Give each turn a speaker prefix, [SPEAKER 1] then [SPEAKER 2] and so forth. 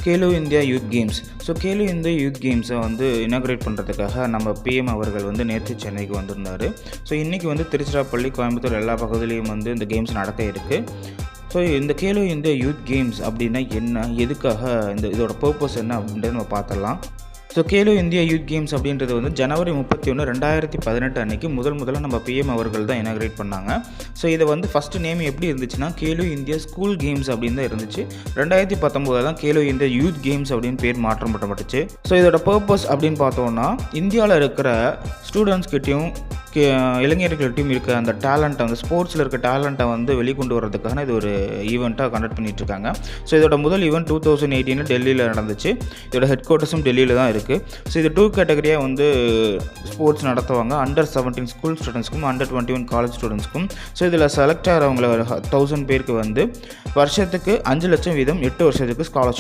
[SPEAKER 1] Khelo India youth games. Khelo India youth கேம்ஸை inaugurate பண்ணுறதுக்காக நம்ம பிஎம் அவர்கள் நேற்று சென்னைக்கு வந்திருந்தார். இன்றைக்கி திருச்சிராப்பள்ளி, கோயம்புத்தூர் எல்லா பகுதியிலையும் இந்த கேம்ஸ் நடக்க இருக்குது. இந்த கேலோ இந்தியா யூத் கேம்ஸ் அப்படின்னா என்ன, எதுக்காக இதோட பர்பஸ் என்ன அப்படின்றத நம்ம பார்த்துடலாம். கேலோ இந்தியா யூத் கேம்ஸ் அப்படின்றது ஜனவரி 31, 2018 அன்றைக்கி முதல்ல நம்ம பிஎம் அவர்கள் தான் இனாக்ரேட் பண்ணாங்க. இதை ஃபஸ்ட்டு நேம் எப்படி இருந்துச்சுன்னா கேலோ இந்தியா ஸ்கூல் கேம்ஸ் அப்படின்னு தான் இருந்துச்சு. 2019 தான் கேலோ இந்தியா யூத் கேம்ஸ் அப்படின்னு பேர் மாற்றம் பண்ணப்பட்டுச்சு. இதோட பர்பஸ் அப்படின்னு பார்த்தோன்னா, இந்தியாவில் இருக்கிற ஸ்டூடெண்ட்ஸ்கிட்டையும் இளைஞர்கள்ட்டையும் இருக்க அந்த டேலண்ட்டை, அந்த ஸ்போர்ட்ஸில் இருக்க டேலண்ட்டை வெளிக்கொண்டு வரதுக்கான இது ஒரு ஈவெண்ட்டாக கண்டக்ட் பண்ணிகிட்ருக்காங்க. இதோட முதல் ஈவெண்ட் 2018 டெல்லியில் நடந்துச்சு. இதோட ஹெட் குவார்ட்டர்ஸும் டெல்லியில் தான் இருக்குது. இது 2 கேட்டகரியாக ஸ்போர்ட்ஸ் நடத்துவாங்க. Under 17 ஸ்கூல் ஸ்டூடெண்ட்ஸ்க்கும் Under 21 காலேஜ் ஸ்டூடெண்ட்ஸ்க்கும். இதில் செலக்ட் ஆகிறவங்கள 1000 பேருக்கு வருஷத்துக்கு 5 லட்சம் வீதம் 8 வருஷத்துக்கு ஸ்காலர்ஷிப்